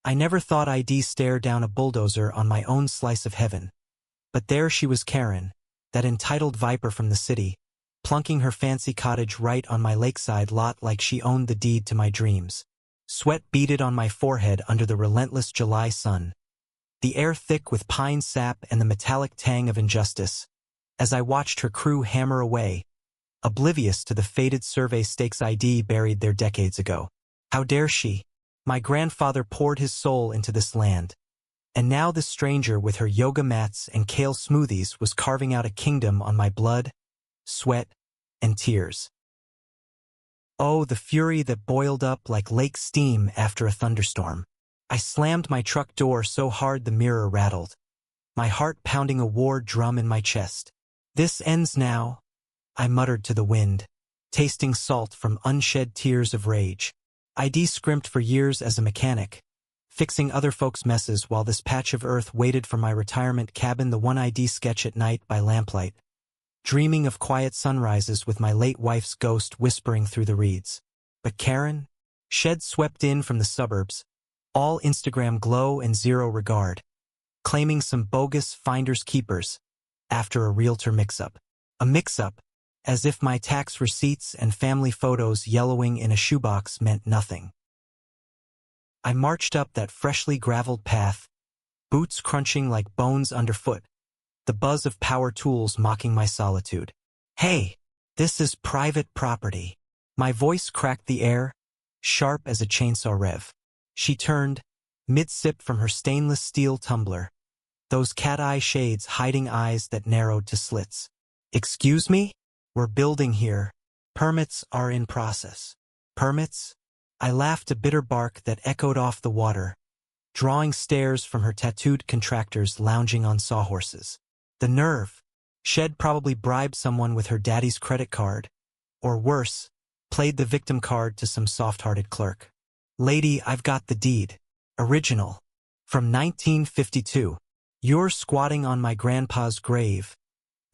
I never thought I'd stare down a bulldozer on my own slice of heaven. But there she was, Karen, that entitled viper from the city, plunking her fancy cottage right on my lakeside lot like she owned the deed to my dreams. Sweat beaded on my forehead under the relentless July sun, the air thick with pine sap and the metallic tang of injustice, as I watched her crew hammer away, oblivious to the faded survey stakes I'd buried there decades ago. How dare she? My grandfather poured his soul into this land, and now this stranger with her yoga mats and kale smoothies was carving out a kingdom on my blood, sweat, and tears. Oh, the fury that boiled up like lake steam after a thunderstorm. I slammed my truck door so hard the mirror rattled, my heart pounding a war drum in my chest. This ends now, I muttered to the wind, tasting salt from unshed tears of rage. I'd scrimped for years as a mechanic, fixing other folks' messes while this patch of earth waited for my retirement cabin, the one I'd sketch at night by lamplight, dreaming of quiet sunrises with my late wife's ghost whispering through the reeds. But Karen? Shed swept in from the suburbs, all Instagram glow and zero regard, claiming some bogus finders keepers after a realtor mix-up. A mix-up, as if my tax receipts and family photos yellowing in a shoebox meant nothing. I marched up that freshly graveled path, boots crunching like bones underfoot, the buzz of power tools mocking my solitude. Hey, this is private property. My voice cracked the air, sharp as a chainsaw rev. She turned, mid-sip from her stainless steel tumbler, those cat-eye shades hiding eyes that narrowed to slits. Excuse me? We're building here. Permits are in process. Permits? I laughed, a bitter bark that echoed off the water, drawing stares from her tattooed contractors lounging on sawhorses. The nerve. Shed probably bribed someone with her daddy's credit card, or worse, played the victim card to some soft-hearted clerk. Lady, I've got the deed. Original. From 1952. You're squatting on my grandpa's grave,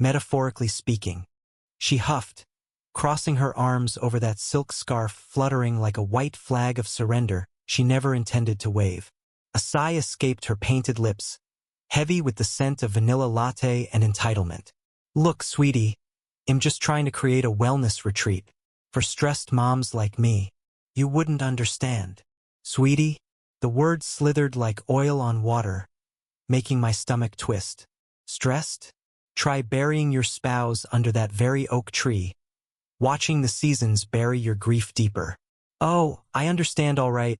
metaphorically speaking. She huffed, crossing her arms over that silk scarf fluttering like a white flag of surrender she never intended to wave. A sigh escaped her painted lips, heavy with the scent of vanilla latte and entitlement. Look, sweetie, I'm just trying to create a wellness retreat for stressed moms like me. You wouldn't understand. Sweetie, the word slithered like oil on water, making my stomach twist. Stressed? Try burying your spouse under that very oak tree, watching the seasons bury your grief deeper. Oh, I understand all right.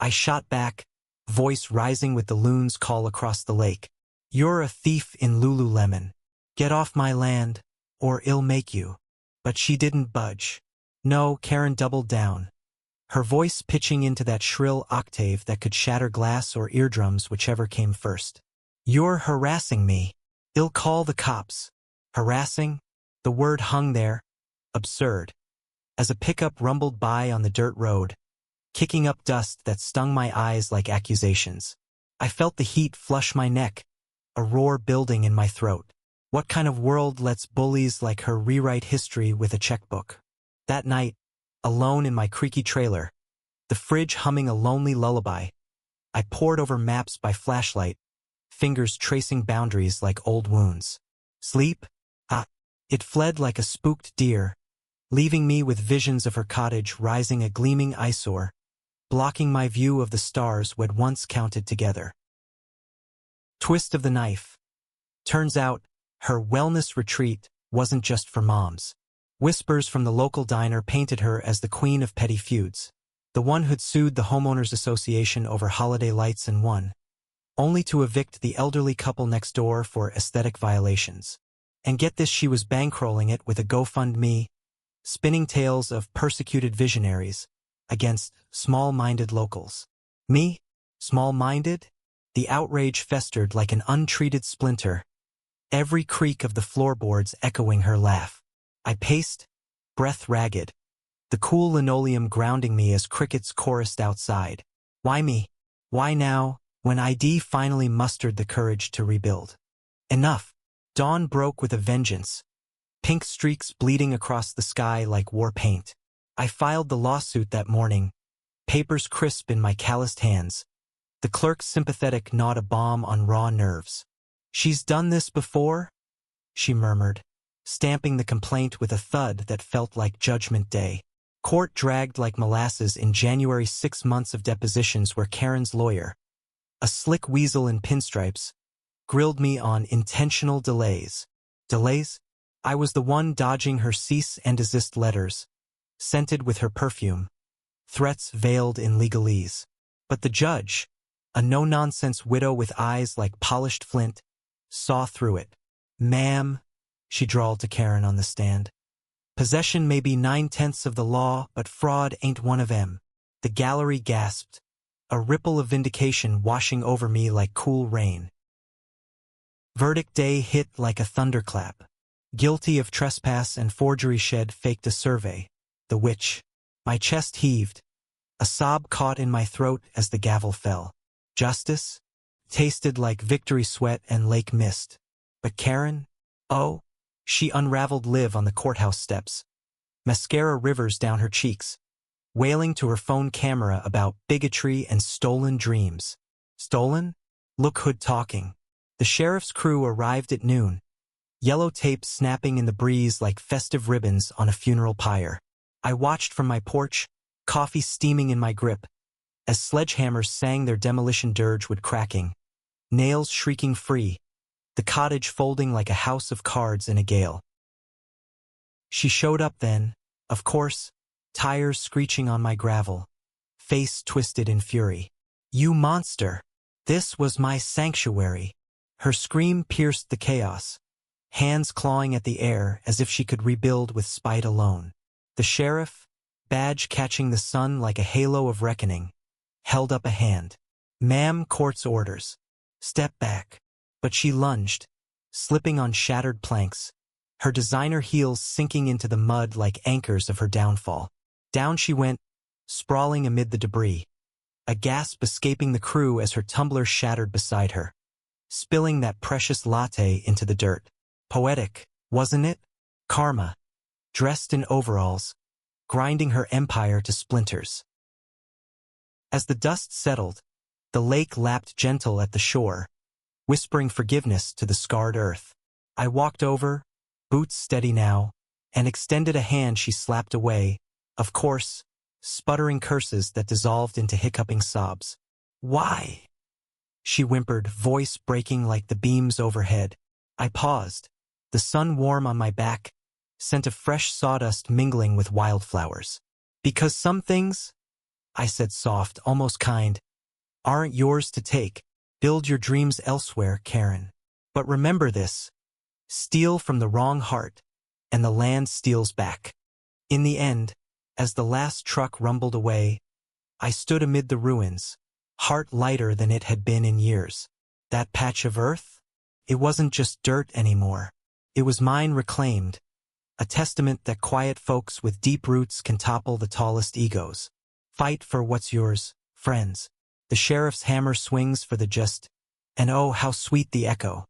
I shot back, voice rising with the loon's call across the lake. You're a thief in Lululemon. Get off my land, or I'll make you. But she didn't budge. No, Karen doubled down, her voice pitching into that shrill octave that could shatter glass or eardrums, whichever came first. You're harassing me. I'll call the cops. Harassing? The word hung there, absurd, as a pickup rumbled by on the dirt road, kicking up dust that stung my eyes like accusations. I felt the heat flush my neck, a roar building in my throat. What kind of world lets bullies like her rewrite history with a checkbook? That night, alone in my creaky trailer, the fridge humming a lonely lullaby, I pored over maps by flashlight, fingers tracing boundaries like old wounds. Sleep? Ah, it fled like a spooked deer, leaving me with visions of her cottage rising a gleaming eyesore, blocking my view of the stars we'd once counted together. Twist of the knife. Turns out, her wellness retreat wasn't just for moms. Whispers from the local diner painted her as the queen of petty feuds, the one who'd sued the homeowners association over holiday lights and won, only to evict the elderly couple next door for aesthetic violations. And get this, she was bankrolling it with a GoFundMe, spinning tales of persecuted visionaries against small-minded locals. Me? Small-minded? The outrage festered like an untreated splinter, every creak of the floorboards echoing her laugh. I paced, breath ragged, the cool linoleum grounding me as crickets chorused outside. Why me? Why now, when I'd finally mustered the courage to rebuild? Enough. Dawn broke with a vengeance, pink streaks bleeding across the sky like war paint. I filed the lawsuit that morning, papers crisp in my calloused hands, The clerk's sympathetic nod a bomb on raw nerves. "She's done this before?" she murmured, stamping the complaint with a thud that felt like Judgment Day. Court dragged like molasses in January. 6 months of depositions where Karen's lawyer, a slick weasel in pinstripes, grilled me on intentional delays. Delays? I was the one dodging her cease and desist letters, scented with her perfume, threats veiled in legalese. But the judge, a no-nonsense widow with eyes like polished flint, saw through it. "Ma'am," she drawled to Karen on the stand, "possession may be 9/10 of the law, but fraud ain't one of 'em." The gallery gasped, a ripple of vindication washing over me like cool rain. Verdict day hit like a thunderclap. Guilty of trespass and forgery. Shed faked a survey. The witch. My chest heaved. A sob caught in my throat as the gavel fell. Justice? Tasted like victory sweat and lake mist. But Karen? Oh, she unraveled live on the courthouse steps. Mascara rivers down her cheeks, wailing to her phone camera about bigotry and stolen dreams. Stolen? Look who'd talking. The sheriff's crew arrived at noon, yellow tape snapping in the breeze like festive ribbons on a funeral pyre. I watched from my porch, coffee steaming in my grip, as sledgehammers sang their demolition dirge with cracking, nails shrieking free, the cottage folding like a house of cards in a gale. She showed up then, of course, tires screeching on my gravel, face twisted in fury. "You monster! This was my sanctuary." Her scream pierced the chaos, hands clawing at the air as if she could rebuild with spite alone. The sheriff, badge catching the sun like a halo of reckoning, held up a hand. "Ma'am, court's orders. Step back." But she lunged, slipping on shattered planks, her designer heels sinking into the mud like anchors of her downfall. Down she went, sprawling amid the debris, a gasp escaping the crew as her tumbler shattered beside her, spilling that precious latte into the dirt. Poetic, wasn't it? Karma, dressed in overalls, grinding her empire to splinters. As the dust settled, the lake lapped gentle at the shore, whispering forgiveness to the scarred earth. I walked over, boots steady now, and extended a hand she slapped away, of course, sputtering curses that dissolved into hiccuping sobs. "Why?" she whimpered, voice breaking like the beams overhead. I paused, the sun warm on my back, scent of fresh sawdust mingling with wildflowers. "Because some things," I said soft, almost kind, "aren't yours to take. Build your dreams elsewhere, Karen. But remember this. Steal from the wrong heart, and the land steals back." In the end, as the last truck rumbled away, I stood amid the ruins, heart lighter than it had been in years. That patch of earth? It wasn't just dirt anymore. It was mine reclaimed, a testament that quiet folks with deep roots can topple the tallest egos. Fight for what's yours, friends. The sheriff's hammer swings for the just, and oh, how sweet the echo.